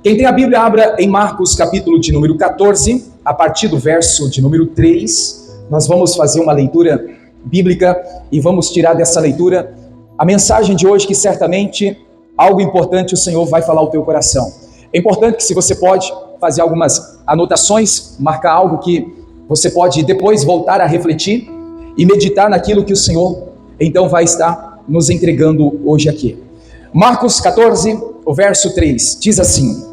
Quem tem a Bíblia, abra em Marcos capítulo de número 14, a partir do verso de número 3, nós vamos fazer uma leitura bíblica e vamos tirar dessa leitura a mensagem de hoje, que certamente algo importante o Senhor vai falar ao teu coração. É importante que, se você pode fazer algumas anotações, marcar algo que você pode depois voltar a refletir e meditar naquilo que o Senhor então vai estar nos entregando hoje aqui. Marcos 14, o verso 3, diz assim: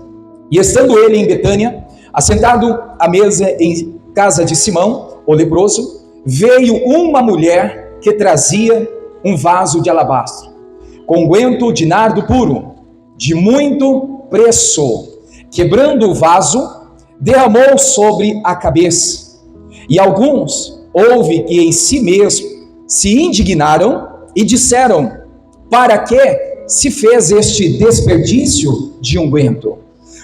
E estando ele em Betânia, assentado à mesa em casa de Simão, o leproso, veio uma mulher que trazia um vaso de alabastro, com unguento de nardo puro, de muito preço. Quebrando o vaso, derramou sobre a cabeça. E alguns houve que em si mesmo se indignaram e disseram: Para que se fez este desperdício de unguento?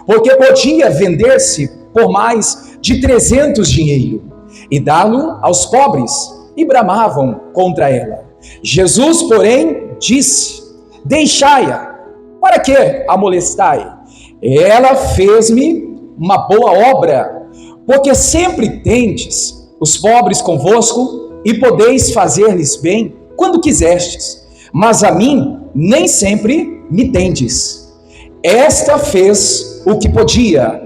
Porque podia vender-se por mais de 300 dinheiro e dá-lo aos pobres, e bramavam contra ela. Jesus, porém, disse: Deixai-a, para que a molestai? Ela fez-me uma boa obra, porque sempre tendes os pobres convosco e podeis fazer-lhes bem quando quisestes, mas a mim nem sempre me tendes. Esta fez o que podia,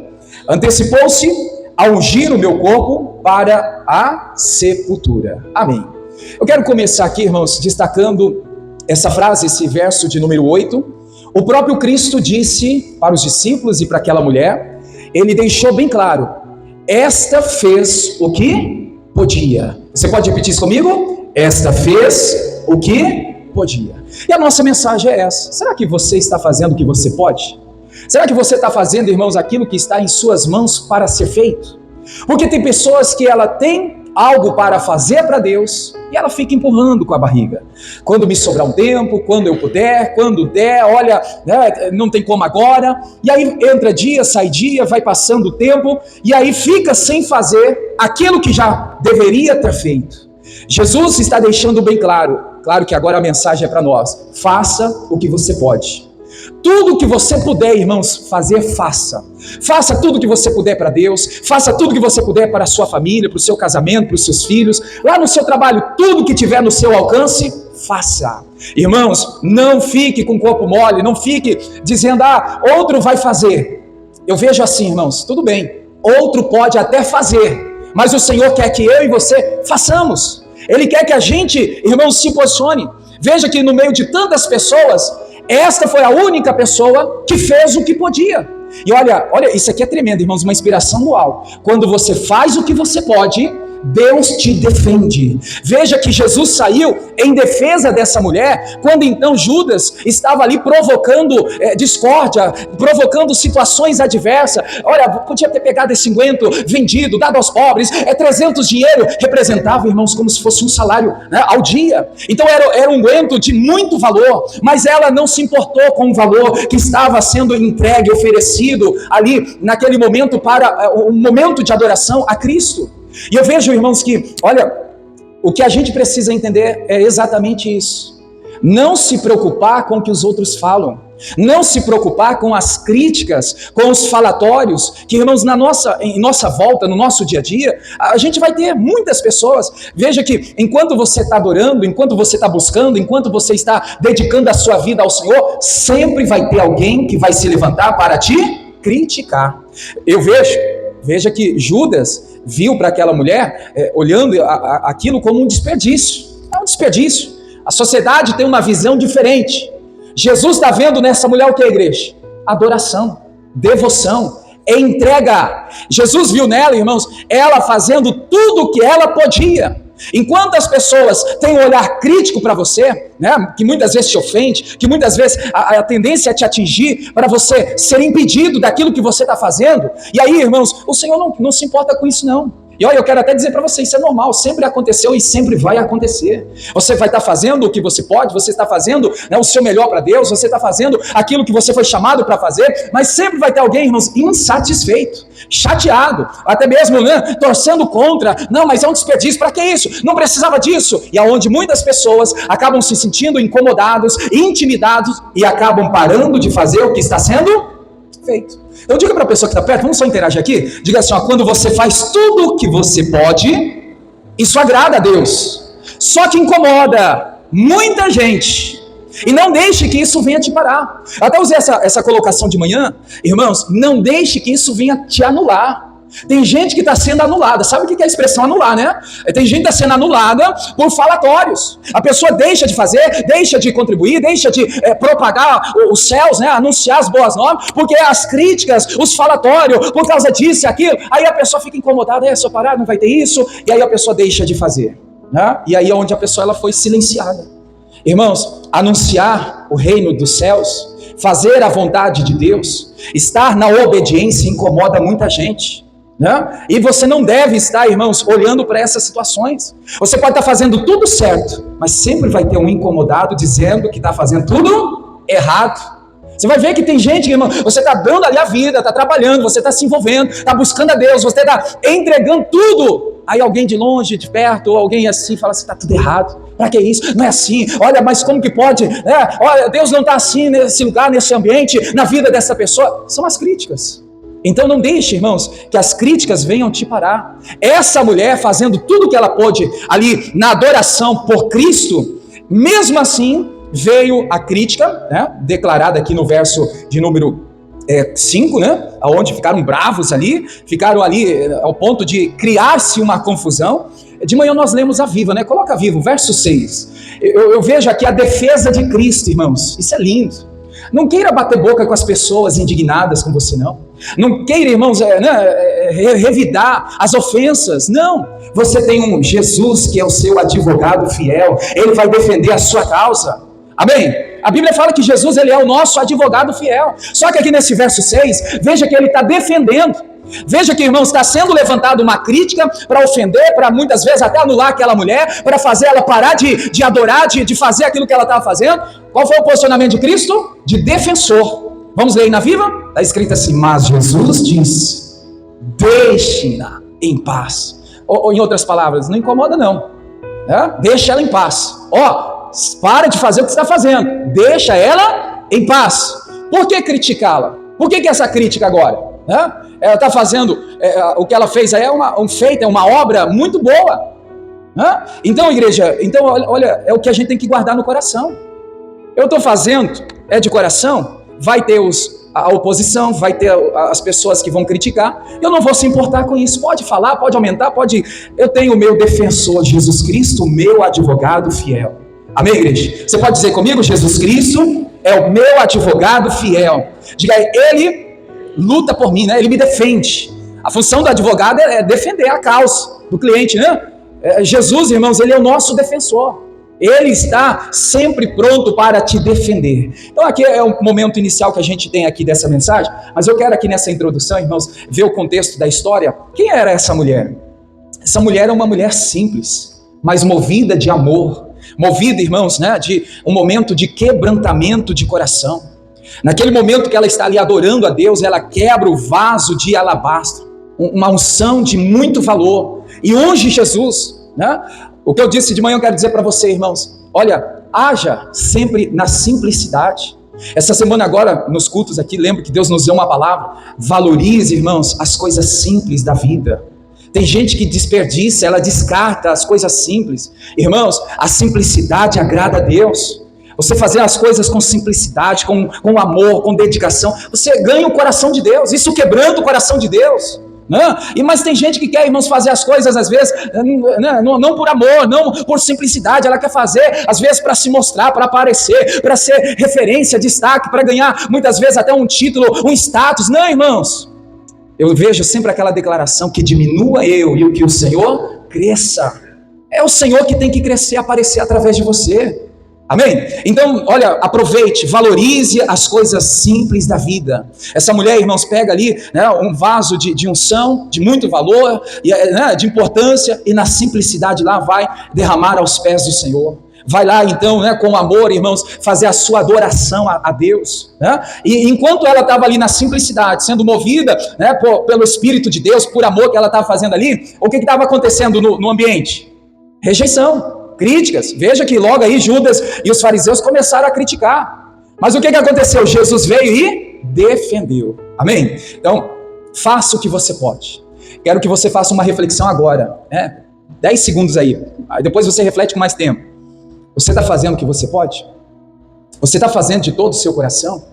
antecipou-se a ungir o meu corpo para a sepultura. Amém. Eu quero começar aqui, irmãos, destacando essa frase, esse verso de número 8. O próprio Cristo disse para os discípulos e para aquela mulher, ele deixou bem claro: esta fez o que podia. Você pode repetir isso comigo? Esta fez o que podia. E a nossa mensagem é essa: será que você está fazendo o que você pode? Será que você está fazendo, irmãos, aquilo que está em suas mãos para ser feito? Porque tem pessoas que ela tem algo para fazer para Deus e ela fica empurrando com a barriga. Quando me sobrar um tempo, quando eu puder, quando der, olha, não tem como agora. E aí entra dia, sai dia, vai passando o tempo e aí fica sem fazer aquilo que já deveria ter feito. Jesus está deixando bem claro que agora a mensagem é para nós: faça o que você pode. Tudo que você puder, irmãos, fazer, faça. Faça tudo que você puder para Deus, faça tudo que você puder para a sua família, para o seu casamento, para os seus filhos, lá no seu trabalho, tudo que tiver no seu alcance, faça. Irmãos, não fique com o corpo mole, não fique dizendo: outro vai fazer. Eu vejo assim, irmãos, tudo bem, outro pode até fazer, mas o Senhor quer que eu e você façamos. Ele quer que a gente, irmãos, se posicione. Veja que no meio de tantas pessoas, esta foi a única pessoa que fez o que podia. E olha, isso aqui é tremendo, irmãos, uma inspiração no alto. Quando você faz o que você pode, Deus te defende. Veja que Jesus saiu em defesa dessa mulher, quando então Judas estava ali provocando discórdia, provocando situações adversas. Olha, podia ter pegado esse unguento, vendido, dado aos pobres, 300 dinheiro, representava, irmãos, como se fosse um salário, né, ao dia. Então era um unguento de muito valor, mas ela não se importou com o valor que estava sendo entregue, oferecido ali naquele momento para o momento de adoração a Cristo. E eu vejo, irmãos, que, olha, o que a gente precisa entender é exatamente isso. Não se preocupar com o que os outros falam. Não se preocupar com as críticas, com os falatórios, que, irmãos, em nossa volta, no nosso dia a dia, a gente vai ter muitas pessoas. Veja que enquanto você está adorando, enquanto você está buscando, enquanto você está dedicando a sua vida ao Senhor, sempre vai ter alguém que vai se levantar para te criticar. Veja que Judas viu para aquela mulher, olhando aquilo como um desperdício. É um desperdício. A sociedade tem uma visão diferente. Jesus está vendo nessa mulher o que, igreja? Adoração, devoção, entrega. Jesus viu nela, irmãos, ela fazendo tudo o que ela podia. Enquanto as pessoas têm um olhar crítico para você, né, que muitas vezes te ofende, que muitas vezes a tendência é te atingir para você ser impedido daquilo que você está fazendo, e aí, irmãos, o Senhor não se importa com isso não. E olha, eu quero até dizer para você, isso é normal, sempre aconteceu e sempre vai acontecer. Você vai estar fazendo o que você pode, você está fazendo, né, o seu melhor para Deus, você está fazendo aquilo que você foi chamado para fazer, mas sempre vai ter alguém, irmãos, insatisfeito, chateado, até mesmo, né, torcendo contra. Não, mas é um desperdício, para que isso? Não precisava disso. E aonde muitas pessoas acabam se sentindo incomodados, intimidados e acabam parando de fazer o que está sendo feito. Então diga para a pessoa que está perto, vamos só interagir aqui, diga assim, ó, quando você faz tudo o que você pode, isso agrada a Deus, só que incomoda muita gente, e não deixe que isso venha te parar. Eu até usei essa colocação de manhã, irmãos, não deixe que isso venha te anular. Tem gente que está sendo anulada. Sabe o que é a expressão anular, né? Tem gente que está sendo anulada por falatórios. A pessoa deixa de fazer, deixa de contribuir, deixa de propagar os céus, né? Anunciar as boas novas, porque as críticas, os falatórios, por causa disso e aquilo, aí a pessoa fica incomodada, se eu parar não vai ter isso, e aí a pessoa deixa de fazer, né? E aí é onde a pessoa ela foi silenciada. Irmãos, anunciar o reino dos céus, fazer a vontade de Deus, estar na obediência incomoda muita gente. Né? E você não deve estar, irmãos, olhando para essas situações. Você pode estar fazendo tudo certo, mas sempre vai ter um incomodado dizendo que está fazendo tudo errado. Você vai ver que tem gente, irmão, você está dando ali a vida, está trabalhando, você está se envolvendo, está buscando a Deus, você está entregando tudo. Aí alguém de longe, de perto, ou alguém assim, fala assim, está tudo errado. Para que isso? Não é assim. Olha, mas como que pode? Olha, Deus não está assim nesse lugar, nesse ambiente, na vida dessa pessoa. São as críticas. Então não deixe, irmãos, que as críticas venham te parar. Essa mulher fazendo tudo o que ela pôde ali na adoração por Cristo, mesmo assim veio a crítica, né, declarada aqui no verso de número 5, né, onde ficaram bravos ali, ficaram ali ao ponto de criar-se uma confusão. De manhã nós lemos a Viva, né? Coloca a Viva, verso 6. Eu vejo aqui a defesa de Cristo, irmãos. Isso é lindo. Não queira bater boca com as pessoas indignadas com você, não. Não queira, irmãos, revidar as ofensas. Não. Você tem um Jesus que é o seu advogado fiel. Ele vai defender a sua causa. Amém? A Bíblia fala que Jesus ele é o nosso advogado fiel. Só que aqui nesse verso 6, veja que ele está defendendo. Veja que, irmãos, está sendo levantada uma crítica para ofender, para muitas vezes até anular aquela mulher, para fazer ela parar de adorar, de fazer aquilo que ela estava fazendo. Qual foi o posicionamento de Cristo? De defensor. Vamos ler aí na Viva? Está escrito assim, mas Jesus diz, deixe-na em paz. Ou em outras palavras, não incomoda não, deixa ela em paz. Para de fazer o que você está fazendo, deixa ela em paz. Por que criticá-la? Por que essa crítica agora? Ela está fazendo, o que ela fez aí é uma obra muito boa. Então, igreja, olha, é o que a gente tem que guardar no coração. Eu estou fazendo, de coração, vai ter a oposição, vai ter as pessoas que vão criticar, eu não vou se importar com isso, pode falar, pode aumentar, eu tenho o meu defensor, Jesus Cristo, o meu advogado fiel. Amém, igreja? Você pode dizer comigo, Jesus Cristo é o meu advogado fiel. Diga aí, ele luta por mim, né? Ele me defende. A função do advogado é defender a causa do cliente, né? Jesus, irmãos, ele é o nosso defensor. Ele está sempre pronto para te defender. Então aqui é o momento inicial que a gente tem aqui dessa mensagem, mas eu quero aqui nessa introdução, irmãos, ver o contexto da história. Quem era essa mulher? Essa mulher é uma mulher simples, mas movida de amor, movida, irmãos, né, de um momento de quebrantamento de coração. Naquele momento que ela está ali adorando a Deus, ela quebra o vaso de alabastro, uma unção de muito valor, e unge Jesus, né? O que eu disse de manhã eu quero dizer para você, irmãos, olha, haja sempre na simplicidade. Essa semana agora, nos cultos aqui, lembro que Deus nos deu uma palavra, valorize, irmãos, as coisas simples da vida. Tem gente que desperdiça, ela descarta as coisas simples. Irmãos, a simplicidade agrada a Deus. Você fazer as coisas com simplicidade, com amor, com dedicação, você ganha o coração de Deus, isso quebranta o coração de Deus. Mas tem gente que quer, irmãos, fazer as coisas às vezes não por amor, não por simplicidade. Ela quer fazer às vezes para se mostrar, para aparecer, para ser referência, destaque, para ganhar muitas vezes até um título, um status. Não, irmãos, eu vejo sempre aquela declaração que diminua eu e o que o Senhor cresça. É o Senhor que tem que crescer, aparecer através de você. Amém? Então, olha, aproveite, valorize as coisas simples da vida. Essa mulher, irmãos, pega ali, né, um vaso de unção, de muito valor, né, de importância, e na simplicidade lá vai derramar aos pés do Senhor. Vai lá então, né, com amor, irmãos, fazer a sua adoração a Deus, né? E enquanto ela estava ali na simplicidade, sendo movida, né, pelo Espírito de Deus, por amor que ela estava fazendo ali, o que estava acontecendo no ambiente? Rejeição. Críticas. Veja que logo aí Judas e os fariseus começaram a criticar. Mas o que aconteceu? Jesus veio e defendeu. Amém? Então, faça o que você pode. Quero que você faça uma reflexão agora, né? 10 segundos aí. Depois você reflete com mais tempo. Você está fazendo o que você pode? Você está fazendo de todo o seu coração?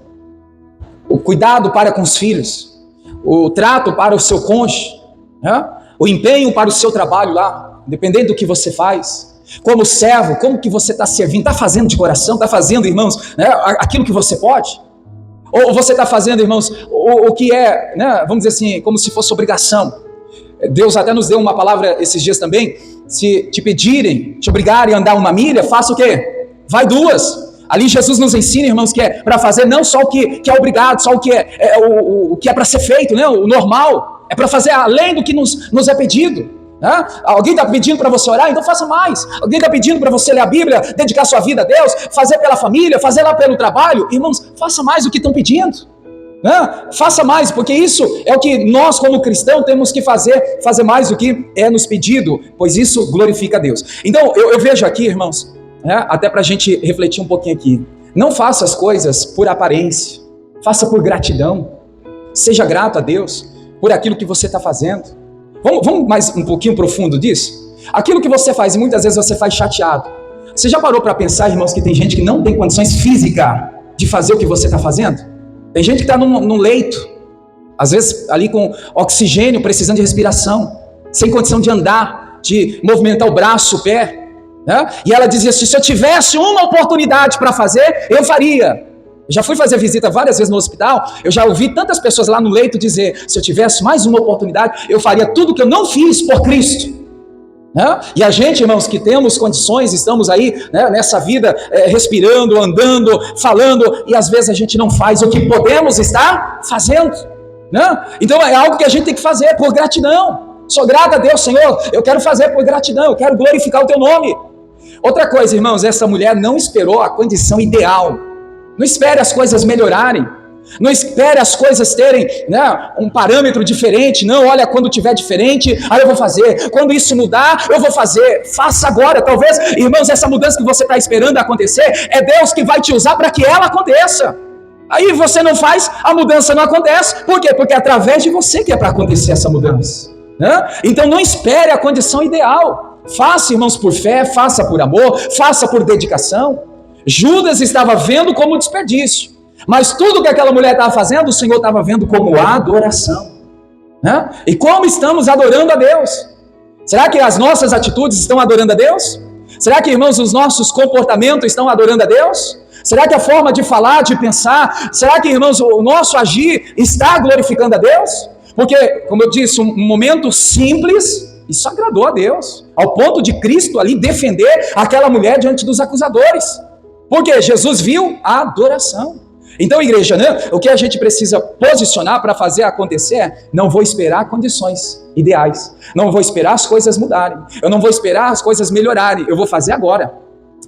O cuidado para com os filhos, o trato para o seu cônjuge, né? O empenho para o seu trabalho lá, dependendo do que você faz. Como servo, como que você está servindo? Está fazendo de coração? Está fazendo, irmãos, né, aquilo que você pode? Ou você está fazendo, irmãos, o que é, né, vamos dizer assim, como se fosse obrigação? Deus até nos deu uma palavra esses dias também. Se te pedirem, te obrigarem a andar 1 milha, faça o quê? Vai 2. Ali Jesus nos ensina, irmãos, que é para fazer não só o que é obrigado, só o que o que é para ser feito, né, o normal. É para fazer além do que nos é pedido. Alguém está pedindo para você orar, então faça mais. Alguém está pedindo para você ler a Bíblia, dedicar sua vida a Deus, fazer pela família, fazer lá pelo trabalho. Irmãos, faça mais do que estão pedindo. Faça mais, porque isso é o que nós como cristãos temos que fazer mais do que é nos pedido, pois isso glorifica a Deus. Então eu vejo aqui, irmãos, até para a gente refletir um pouquinho aqui, não faça as coisas por aparência, faça por gratidão. Seja grato a Deus por aquilo que você está fazendo. Vamos mais um pouquinho profundo disso? Aquilo que você faz, e muitas vezes você faz chateado. Você já parou para pensar, irmãos, que tem gente que não tem condições físicas de fazer o que você está fazendo? Tem gente que está num leito, às vezes ali com oxigênio, precisando de respiração, sem condição de andar, de movimentar o braço, o pé, né? E ela dizia assim, se eu tivesse uma oportunidade para fazer, eu faria. Eu já fui fazer visita várias vezes no hospital, eu já ouvi tantas pessoas lá no leito dizer, se eu tivesse mais uma oportunidade, eu faria tudo que eu não fiz por Cristo. E a gente, irmãos, que temos condições, estamos aí, né, nessa vida, respirando, andando, falando, e às vezes a gente não faz o que podemos estar fazendo. Então é algo que a gente tem que fazer por gratidão. Sou grato a Deus, Senhor, eu quero fazer por gratidão, eu quero glorificar o teu nome. Outra coisa, irmãos, essa mulher não esperou a condição ideal. Não espere as coisas melhorarem. Não espere as coisas terem, né, um parâmetro diferente. Não, olha, quando tiver diferente, aí eu vou fazer. Quando isso mudar, eu vou fazer. Faça agora. Talvez, irmãos, essa mudança que você está esperando acontecer, é Deus que vai te usar para que ela aconteça. Aí você não faz, a mudança não acontece. Por quê? Porque é através de você que é para acontecer essa mudança. Então não espere a condição ideal. Faça, irmãos, por fé, faça por amor, faça por dedicação. Judas estava vendo como desperdício, mas tudo que aquela mulher estava fazendo, o Senhor estava vendo como adoração. E como estamos adorando a Deus? Será que as nossas atitudes estão adorando a Deus? Será que, irmãos, os nossos comportamentos estão adorando a Deus? Será que a forma de falar, de pensar, será que, irmãos, o nosso agir está glorificando a Deus? Porque, como eu disse, um momento simples, isso agradou a Deus, ao ponto de Cristo ali defender aquela mulher diante dos acusadores. Porque Jesus viu a adoração. Então, igreja, né, o que a gente precisa posicionar para fazer acontecer é, não vou esperar condições ideais, não vou esperar as coisas mudarem, eu não vou esperar as coisas melhorarem, eu vou fazer agora.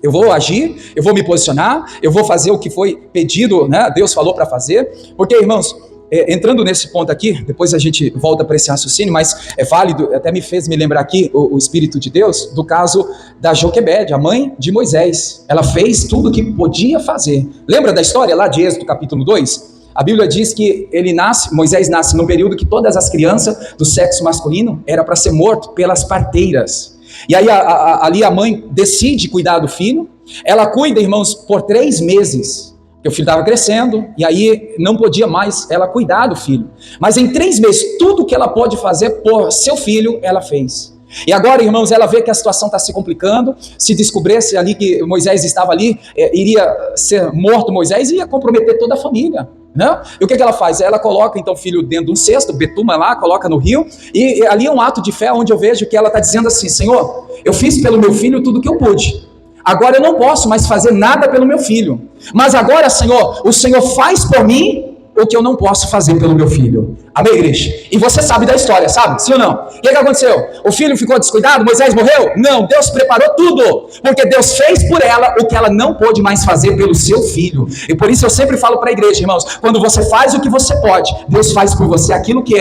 Eu vou agir, eu vou me posicionar, eu vou fazer o que foi pedido, né, Deus falou para fazer. Porque, irmãos, entrando nesse ponto aqui, depois a gente volta para esse raciocínio, mas é válido, até me fez me lembrar aqui o Espírito de Deus, do caso da Joquebede, a mãe de Moisés. Ela fez tudo o que podia fazer. Lembra da história lá de Êxodo capítulo 2? A Bíblia diz que Moisés nasce num período que todas as crianças do sexo masculino era para ser morto pelas parteiras. E aí ali a mãe decide cuidar do filho, ela cuida, irmãos, por 3 meses, porque o filho estava crescendo, e aí não podia mais ela cuidar do filho. Mas em 3 meses, tudo que ela pode fazer por seu filho, ela fez. E agora, irmãos, ela vê que a situação está se complicando. Se descobrisse ali que Moisés estava ali, iria ser morto Moisés e ia comprometer toda a família. E o que ela faz? Ela coloca então o filho dentro de um cesto, betuma lá, coloca no rio, e ali é um ato de fé onde eu vejo que ela está dizendo assim: Senhor, eu fiz pelo meu filho tudo o que eu pude. agora eu não posso mais fazer nada pelo meu filho. Mas agora, Senhor, o Senhor faz por mim o que eu não posso fazer pelo meu filho. Amém, igreja? E você sabe da história, sabe? Sim ou não? O que aconteceu? O filho ficou descuidado? Moisés morreu? Não, Deus preparou tudo. Porque Deus fez por ela o que ela não pôde mais fazer pelo seu filho. E por isso eu sempre falo para a igreja, irmãos, quando você faz o que você pode, Deus faz por você aquilo que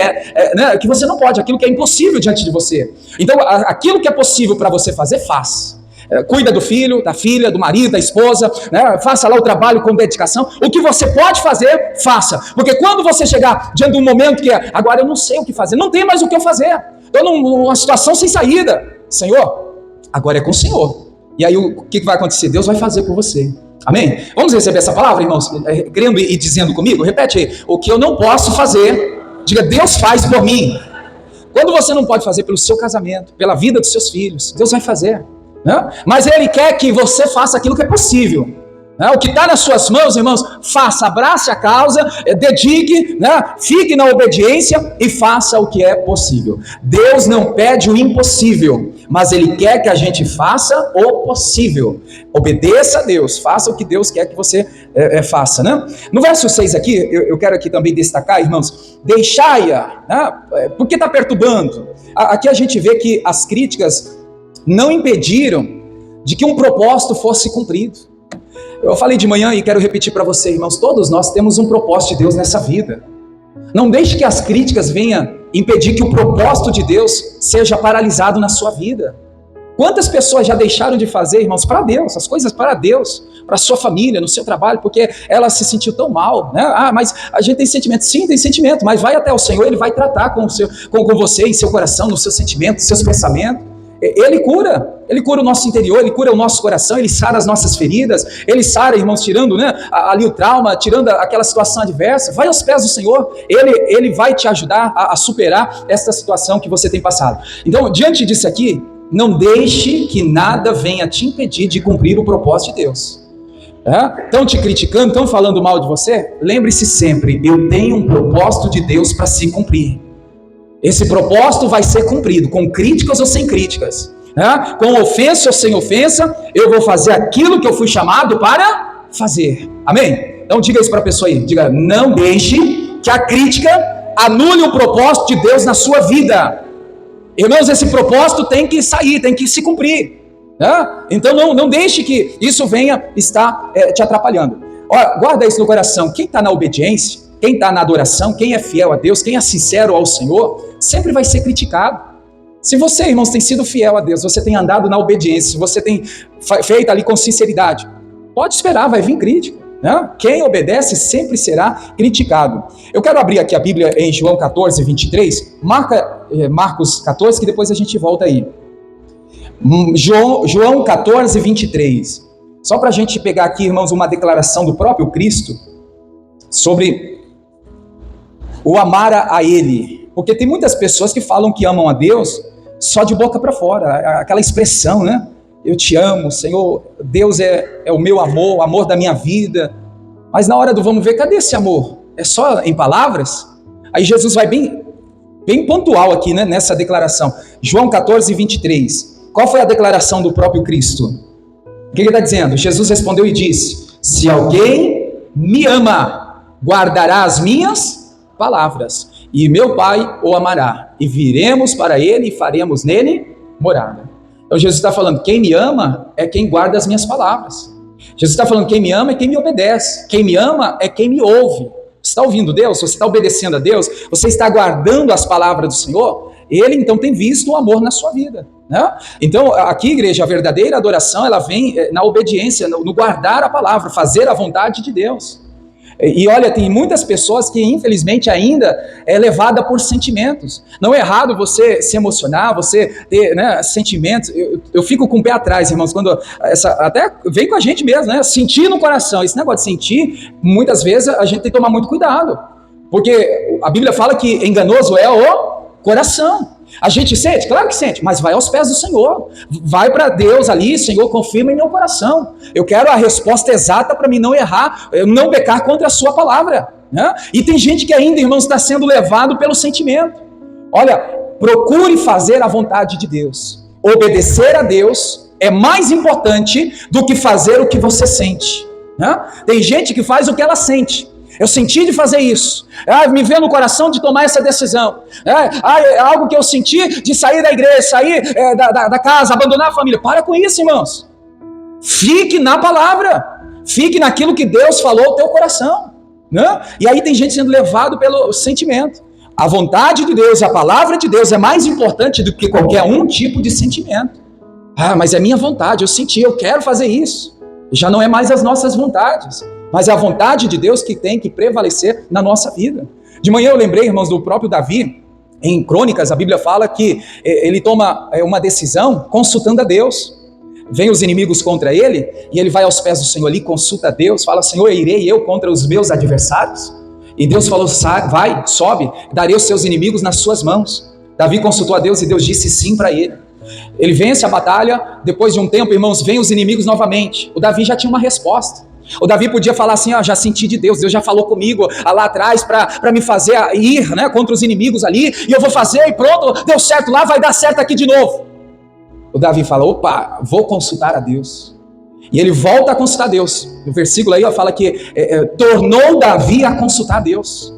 que você não pode, aquilo que é impossível diante de você. Então, aquilo que é possível para você fazer, faz. Cuida do filho, da filha, do marido, da esposa, né? Faça lá o trabalho com dedicação. O que você pode fazer, faça. Porque quando você chegar diante de um momento que agora eu não sei o que fazer, não tem mais o que eu fazer, estou numa situação sem saída, Senhor, agora é com o Senhor. E aí o que vai acontecer? Deus vai fazer por você. Amém? Vamos receber essa palavra, irmãos? Crendo e dizendo comigo? Repete aí. O que eu não posso fazer, diga, Deus faz por mim. Quando você não pode fazer pelo seu casamento, pela vida dos seus filhos, Deus vai fazer. Mas Ele quer que você faça aquilo que é possível. O que está nas suas mãos, irmãos, faça, abrace a causa, dedique, fique na obediência e faça o que é possível. Deus não pede o impossível, mas Ele quer que a gente faça o possível. Obedeça a Deus, faça o que Deus quer que você faça. No verso 6 aqui, eu quero aqui também destacar, irmãos, deixai-a, porque está perturbando. Aqui a gente vê que as críticas não impediram de que um propósito fosse cumprido. Eu falei de manhã e quero repetir para você, irmãos, todos nós temos um propósito de Deus nessa vida. Não deixe que as críticas venham impedir que o propósito de Deus seja paralisado na sua vida. Quantas pessoas já deixaram de fazer, irmãos, para Deus, as coisas para Deus, para a sua família, no seu trabalho, porque ela se sentiu tão mal, mas a gente tem sentimento, sim, tem sentimento, mas vai até o Senhor, Ele vai tratar com você, em seu coração, nos seus sentimentos, nos seus pensamentos. Ele cura o nosso interior, Ele cura o nosso coração, Ele sara as nossas feridas, Ele sara, irmãos, tirando ali o trauma, tirando aquela situação adversa. Vai aos pés do Senhor, Ele vai te ajudar a superar essa situação que você tem passado. Então, diante disso aqui, não deixe que nada venha te impedir de cumprir o propósito de Deus. Estão te criticando, estão falando mal de você? Lembre-se sempre, eu tenho um propósito de Deus para se cumprir. Esse propósito vai ser cumprido, com críticas ou sem críticas, com ofensa ou sem ofensa, eu vou fazer aquilo que eu fui chamado para fazer. Amém? Então diga isso para a pessoa aí, diga, não deixe que a crítica anule o propósito de Deus na sua vida. Irmãos, esse propósito tem que sair, tem que se cumprir. Então não deixe que isso venha estar te atrapalhando. Olha, guarda isso no coração, quem está na obediência, quem está na adoração, quem é fiel a Deus, quem é sincero ao Senhor, sempre vai ser criticado. Se você, irmãos, tem sido fiel a Deus, você tem andado na obediência, você tem feito ali com sinceridade, pode esperar, vai vir crítica. Quem obedece sempre será criticado. Eu quero abrir aqui a Bíblia em João 14, 23, Marcos 14, que depois a gente volta aí. João 14, 23, só para a gente pegar aqui, irmãos, uma declaração do próprio Cristo, sobre o amar a Ele, porque tem muitas pessoas que falam que amam a Deus só de boca para fora, aquela expressão, eu te amo, Senhor, Deus é o meu amor, o amor da minha vida, mas na hora do vamos ver, cadê esse amor? É só em palavras? Aí Jesus vai bem pontual aqui, nessa declaração, João 14, 23, qual foi a declaração do próprio Cristo? O que ele está dizendo? Jesus respondeu e disse, se alguém me ama, guardará as minhas palavras, e meu Pai o amará, e viremos para Ele e faremos nele morada. Então Jesus está falando, quem me ama é quem guarda as minhas palavras. Jesus está falando, quem me ama é quem me obedece, quem me ama é quem me ouve. Você está ouvindo Deus? Você está obedecendo a Deus? Você está guardando as palavras do Senhor? Ele então tem visto o amor na sua vida. Então aqui, igreja, a verdadeira adoração, ela vem na obediência, no guardar a palavra, fazer a vontade de Deus. E olha, tem muitas pessoas que infelizmente ainda é levada por sentimentos. Não é errado você se emocionar, você ter sentimentos. Eu fico com o pé atrás, irmãos, quando até vem com a gente mesmo, sentir no coração. Esse negócio de sentir, muitas vezes a gente tem que tomar muito cuidado, porque a Bíblia fala que enganoso é o coração. A gente sente? Claro que sente, mas vai aos pés do Senhor, vai para Deus ali, Senhor, confirma em meu coração, eu quero a resposta exata para mim não errar, não pecar contra a sua palavra, E tem gente que ainda, irmãos, está sendo levado pelo sentimento. Olha, procure fazer a vontade de Deus, obedecer a Deus, é mais importante do que fazer o que você sente, né? Tem gente que faz o que ela sente. Eu senti de fazer isso, me veio no coração de tomar essa decisão, é algo que eu senti de sair da igreja, sair da casa, abandonar a família. Para com isso, irmãos. Fique na palavra, fique naquilo que Deus falou ao teu coração, né? E aí tem gente sendo levado pelo sentimento. A vontade de Deus, a palavra de Deus é mais importante do que qualquer um tipo de sentimento. Mas é minha vontade, eu senti, eu quero fazer isso. Já não é mais as nossas vontades, mas é a vontade de Deus que tem que prevalecer na nossa vida. De manhã eu lembrei, irmãos, do próprio Davi. Em Crônicas, a Bíblia fala que ele toma uma decisão consultando a Deus. Vem os inimigos contra ele, e ele vai aos pés do Senhor ali, consulta a Deus, fala: Senhor, irei eu contra os meus adversários? E Deus falou: vai, sobe, darei os seus inimigos nas suas mãos. Davi consultou a Deus e Deus disse sim para ele. Ele vence a batalha, depois de um tempo, irmãos, vem os inimigos novamente. O Davi já tinha uma resposta. O Davi podia falar assim: já senti de Deus, Deus já falou comigo lá atrás para me fazer ir, né, contra os inimigos ali, e eu vou fazer e pronto, deu certo lá, vai dar certo aqui de novo. O Davi fala: opa, vou consultar a Deus. E ele volta a consultar a Deus. No versículo aí fala que tornou Davi a consultar a Deus.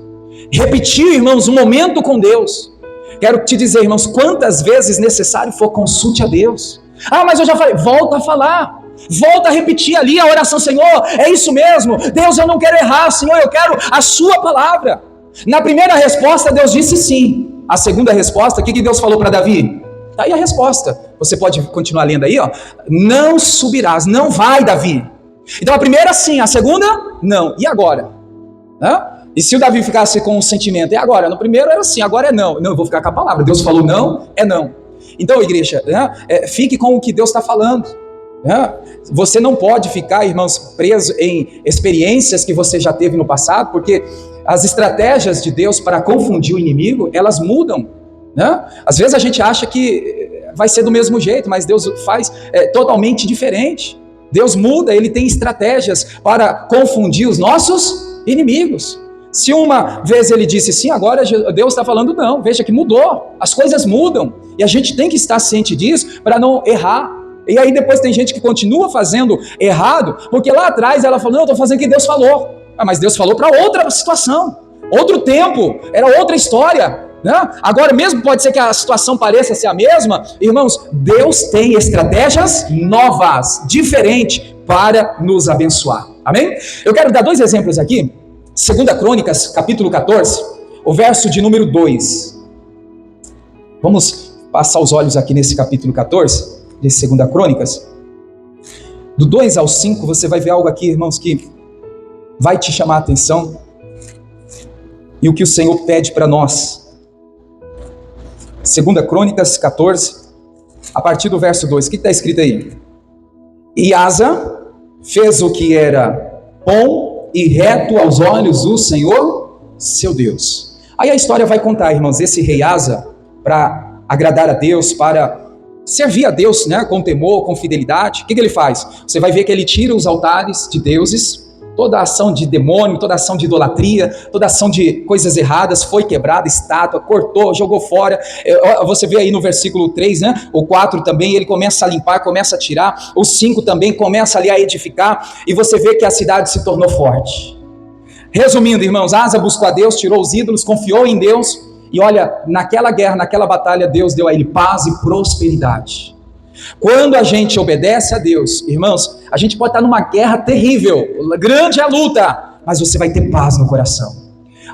Repetiu, irmãos, um momento com Deus. Quero te dizer, irmãos, quantas vezes necessário for, consulte a Deus. Mas eu já falei, volta a falar. Volta a repetir ali a oração: Senhor, é isso mesmo, Deus, eu não quero errar, Senhor, eu quero a sua palavra. Na primeira resposta, Deus disse sim. A segunda resposta, o que Deus falou para Davi? Está aí a resposta. Você pode continuar lendo aí, não subirás, não vai, Davi. Então a primeira sim, a segunda não. E agora? E se o Davi ficasse com um sentimento, e agora? No primeiro era sim, agora é não. Não, eu vou ficar com a palavra. Deus falou não, é não. Então, igreja, fique com o que Deus está falando. Você não pode ficar, irmãos, preso em experiências que você já teve no passado, porque as estratégias de Deus para confundir o inimigo, elas mudam. Às vezes a gente acha que vai ser do mesmo jeito, mas Deus faz totalmente diferente. Deus muda, Ele tem estratégias para confundir os nossos inimigos. Se uma vez Ele disse sim, agora Deus está falando não. Veja que mudou, as coisas mudam, e a gente tem que estar ciente disso para não errar. E aí depois tem gente que continua fazendo errado, porque lá atrás ela falou: não, eu estou fazendo o que Deus falou. Mas Deus falou para outra situação, outro tempo, era outra história. Agora mesmo pode ser que a situação pareça ser a mesma. Irmãos, Deus tem estratégias novas, diferentes, para nos abençoar. Amém? Eu quero dar 2 exemplos aqui. 2 Crônicas, capítulo 14, o verso de número 2. Vamos passar os olhos aqui nesse capítulo 14 de 2 Crônicas. Do 2 ao 5, você vai ver algo aqui, irmãos, que vai te chamar a atenção, e o que o Senhor pede para nós. 2 Crônicas 14, a partir do verso 2, o que está escrito aí? E Asa fez o que era bom e reto aos olhos do Senhor, seu Deus. Aí a história vai contar, irmãos, esse rei Asa, para agradar a Deus, para servir a Deus, né, com temor, com fidelidade. O que ele faz? Você vai ver que ele tira os altares de deuses, toda ação de demônio, toda ação de idolatria, toda ação de coisas erradas foi quebrada, estátua, cortou, jogou fora. Você vê aí no versículo 3, né? O 4 também, ele começa a limpar, começa a tirar. O 5 também começa ali a edificar. E você vê que a cidade se tornou forte. Resumindo, irmãos, Asa buscou a Deus, tirou os ídolos, confiou em Deus. E olha, naquela guerra, naquela batalha, Deus deu a ele paz e prosperidade. Quando a gente obedece a Deus, irmãos, a gente pode estar numa guerra terrível, grande é a luta, mas você vai ter paz no coração.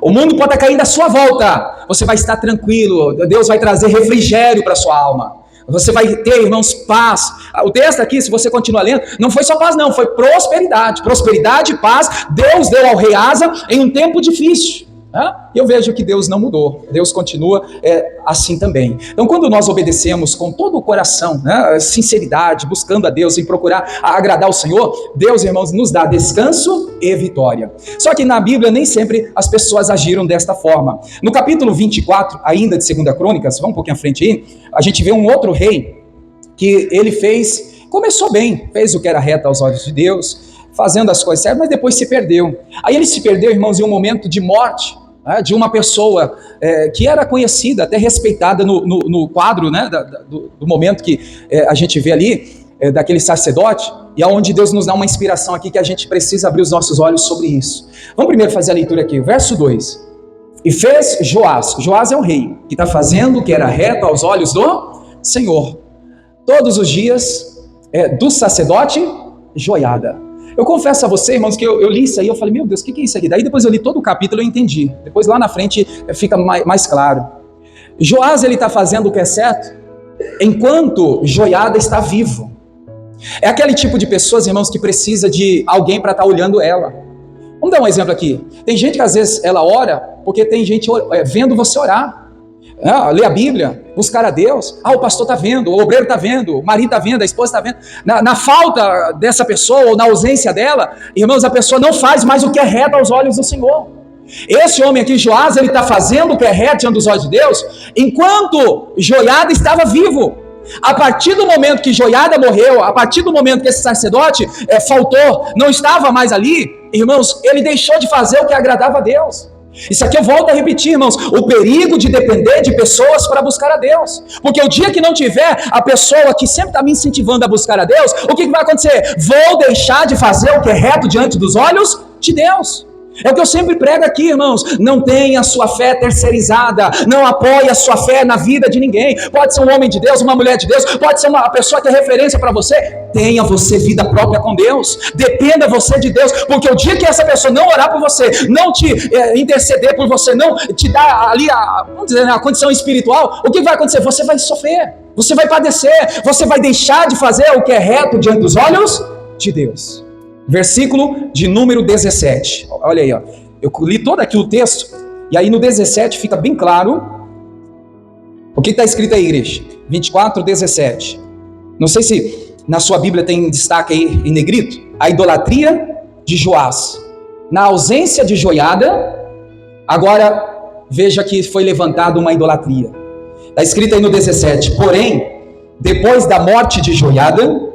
O mundo pode estar caindo à sua volta, você vai estar tranquilo, Deus vai trazer refrigério para a sua alma. Você vai ter, irmãos, paz. O texto aqui, se você continuar lendo, não foi só paz não, foi prosperidade. Prosperidade e paz, Deus deu ao rei Asa em um tempo difícil. Eu vejo que Deus não mudou, Deus continua assim também. Então, quando nós obedecemos com todo o coração, né, sinceridade, buscando a Deus, em procurar agradar o Senhor, Deus, irmãos, nos dá descanso e vitória. Só que na Bíblia nem sempre as pessoas agiram desta forma. No capítulo 24, ainda de 2 Crônicas, vamos um pouquinho à frente aí, a gente vê um outro rei que ele começou bem, fez o que era reto aos olhos de Deus, fazendo as coisas certas, mas depois se perdeu. Aí ele se perdeu, irmãos, em um momento de morte, de uma pessoa que era conhecida, até respeitada no quadro, né, do momento que a gente vê ali. daquele sacerdote, e aonde Deus nos dá uma inspiração aqui que a gente precisa abrir os nossos olhos sobre isso. Vamos primeiro fazer a leitura aqui, verso 2. E fez Joás. Joás é o rei, que está fazendo o que era reto aos olhos do Senhor. Todos os dias do sacerdote Joiada. Eu confesso a você, irmãos, que eu li isso aí, eu falei, meu Deus, o que é isso aqui? Daí depois eu li todo o capítulo e eu entendi. Depois lá na frente fica mais claro. Joás, ele está fazendo o que é certo, enquanto Joiada está vivo. É aquele tipo de pessoas, irmãos, que precisa de alguém para estar olhando ela. Vamos dar um exemplo aqui. Tem gente que às vezes ela ora, porque tem gente vendo você orar. Ler a Bíblia, buscar a Deus. O pastor está vendo, o obreiro está vendo, o marido está vendo, a esposa está vendo. Na falta dessa pessoa, ou na ausência dela, irmãos, a pessoa não faz mais o que é reto aos olhos do Senhor. Esse homem aqui, Joás, ele está fazendo o que é reto diante dos olhos de Deus, enquanto Joiada estava vivo. A partir do momento que Joiada morreu, a partir do momento que esse sacerdote faltou, não estava mais ali, irmãos, ele deixou de fazer o que agradava a Deus. Isso aqui eu volto a repetir, irmãos, o perigo de depender de pessoas para buscar a Deus, porque o dia que não tiver a pessoa que sempre está me incentivando a buscar a Deus, o que vai acontecer? Vou deixar de fazer o que é reto diante dos olhos de Deus. É o que eu sempre prego aqui, irmãos, não tenha a sua fé terceirizada, não apoie a sua fé na vida de ninguém. Pode ser um homem de Deus, uma mulher de Deus, pode ser uma pessoa que é referência para você. Tenha você vida própria com Deus, dependa você de Deus, porque o dia que essa pessoa não orar por você, não te interceder por você, não te dar ali vamos dizer, a condição espiritual, o que vai acontecer? Você vai sofrer, você vai padecer, você vai deixar de fazer o que é reto diante dos olhos de Deus. Versículo de número 17. Olha aí, ó. Eu li todo aqui o texto, e aí no 17 fica bem claro o que está escrito aí, igreja. 24, 17. Não sei se na sua Bíblia tem destaque aí em negrito. A idolatria de Joás. Na ausência de Joiada, agora veja que foi levantada uma idolatria. Está escrito aí no 17. Porém, depois da morte de Joiada,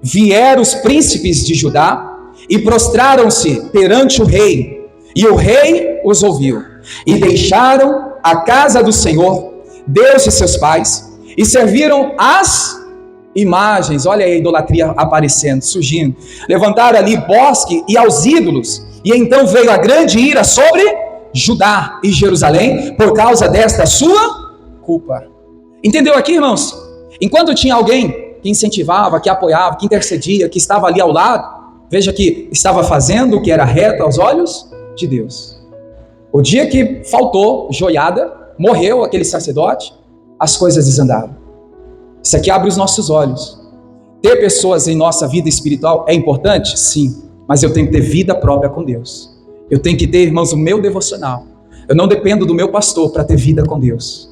vieram os príncipes de Judá e prostraram-se perante o rei, e o rei os ouviu, e deixaram a casa do Senhor, Deus de seus pais, e serviram as imagens. Olha aí a idolatria aparecendo, surgindo. Levantaram ali bosque e aos ídolos, e então veio a grande ira sobre Judá e Jerusalém, por causa desta sua culpa. Entendeu aqui, irmãos? Enquanto tinha alguém que incentivava, que apoiava, que intercedia, que estava ali ao lado, veja que estava fazendo o que era reto aos olhos de Deus. O dia que faltou Joiada, morreu aquele sacerdote, as coisas desandaram. Isso aqui abre os nossos olhos. Ter pessoas em nossa vida espiritual é importante? Sim, mas eu tenho que ter vida própria com Deus. Eu tenho que ter, irmãos, o meu devocional. Eu não dependo do meu pastor para ter vida com Deus.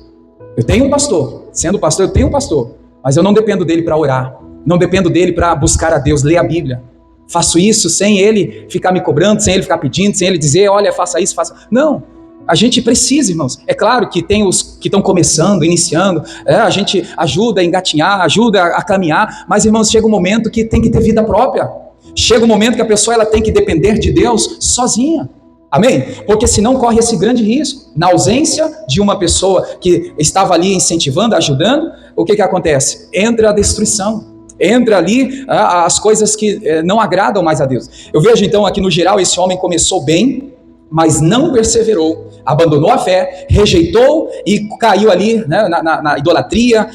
Eu tenho um pastor, sendo pastor eu tenho um pastor, mas eu não dependo dele para orar, não dependo dele para buscar a Deus, ler a Bíblia. Faço isso sem ele ficar me cobrando, sem ele ficar pedindo, sem ele dizer, olha, faça isso, faça... Não, a gente precisa, irmãos. É claro que tem os que estão começando, iniciando, a gente ajuda a engatinhar, ajuda a caminhar, mas, irmãos, chega um momento que tem que ter vida própria. Chega um momento que a pessoa ela tem que depender de Deus sozinha. Amém? Porque senão corre esse grande risco. Na ausência de uma pessoa que estava ali incentivando, ajudando, o que acontece? Entra a destruição. Entra ali as coisas que não agradam mais a Deus. Eu vejo então aqui no geral, esse homem começou bem, mas não perseverou, abandonou a fé, rejeitou e caiu ali, né, na idolatria,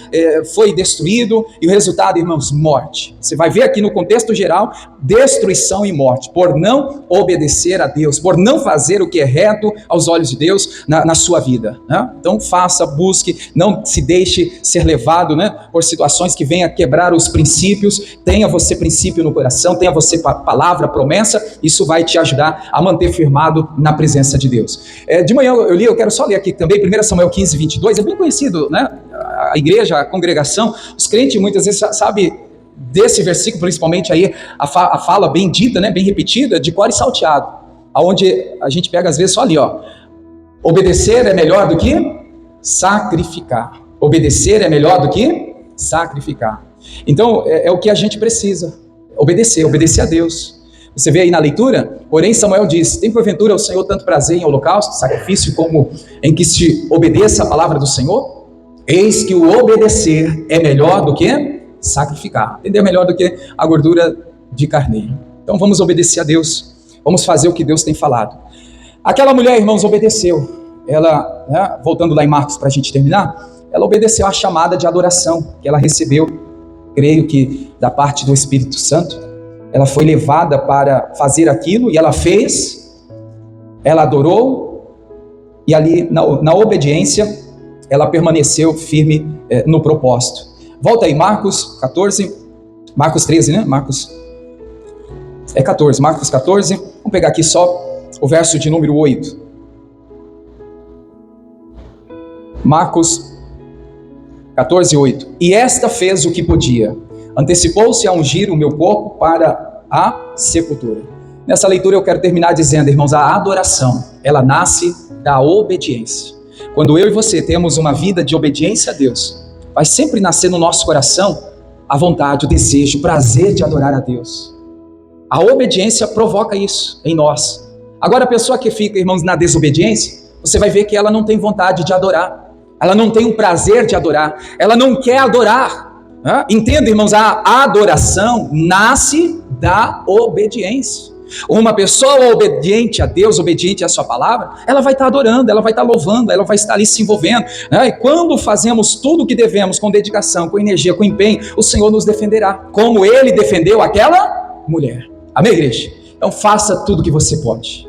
foi destruído, e o resultado, irmãos, morte. Você vai ver aqui no contexto geral, destruição e morte, por não obedecer a Deus, por não fazer o que é reto aos olhos de Deus na sua vida, né? Então faça, busque, não se deixe ser levado, né, por situações que venham a quebrar os princípios. Tenha você princípio no coração, tenha você palavra, promessa, isso vai te ajudar a manter firmado na presença de Deus. De manhã eu quero só ler aqui também, 1 Samuel 15, 22, é bem conhecido, né? A igreja, a congregação, os crentes muitas vezes sabem desse versículo, principalmente aí, a fala bem dita, né? Bem repetida, de cor e salteado, aonde a gente pega às vezes só ali, ó, obedecer é melhor do que sacrificar. Obedecer é melhor do que sacrificar. Então, é o que a gente precisa, obedecer a Deus. Você vê aí na leitura, porém Samuel diz, tem porventura o Senhor tanto prazer em holocausto, sacrifício, como em que se obedeça a palavra do Senhor? Eis que o obedecer é melhor do que sacrificar. Entendeu? Melhor do que a gordura de carneiro. Então vamos obedecer a Deus. Vamos fazer o que Deus tem falado. Aquela mulher, irmãos, obedeceu. Ela, né, voltando lá em Marcos para a gente terminar, ela obedeceu à chamada de adoração que ela recebeu, creio que da parte do Espírito Santo. Ela foi levada para fazer aquilo e ela fez, ela adorou e ali na obediência ela permaneceu firme no propósito. Volta aí, Marcos 14, Marcos 13, né? Marcos 14. Vamos pegar aqui só o verso de número 8. Marcos 14, 8. E esta fez o que podia. Antecipou-se a ungir o meu corpo para a sepultura. Nessa leitura eu quero terminar dizendo, irmãos, a adoração, ela nasce da obediência. Quando eu e você temos uma vida de obediência a Deus, vai sempre nascer no nosso coração a vontade, o desejo, o prazer de adorar a Deus. A obediência provoca isso em nós. Agora a pessoa que fica, irmãos, na desobediência, você vai ver que ela não tem vontade de adorar. Ela não tem o prazer de adorar. Ela não quer adorar. Entenda, irmãos, a adoração nasce da obediência. Uma pessoa obediente a Deus, obediente à sua palavra, ela vai estar adorando, ela vai estar louvando, ela vai estar ali se envolvendo. E quando fazemos tudo o que devemos, com dedicação, com energia, com empenho, o Senhor nos defenderá, como Ele defendeu aquela mulher. Amém, igreja? Então faça tudo o que você pode.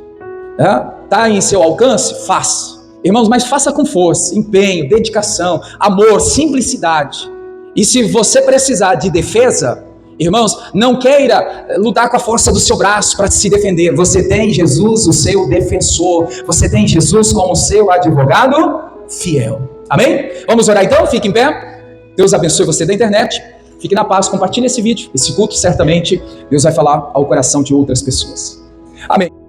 Está em seu alcance? Faça. Irmãos, mas faça com força, empenho, dedicação, amor, simplicidade. E se você precisar de defesa, irmãos, não queira lutar com a força do seu braço para se defender. Você tem Jesus, o seu defensor. Você tem Jesus como seu advogado fiel. Amém? Vamos orar então? Fique em pé. Deus abençoe você da internet. Fique na paz, compartilhe esse vídeo. Esse culto certamente Deus vai falar ao coração de outras pessoas. Amém.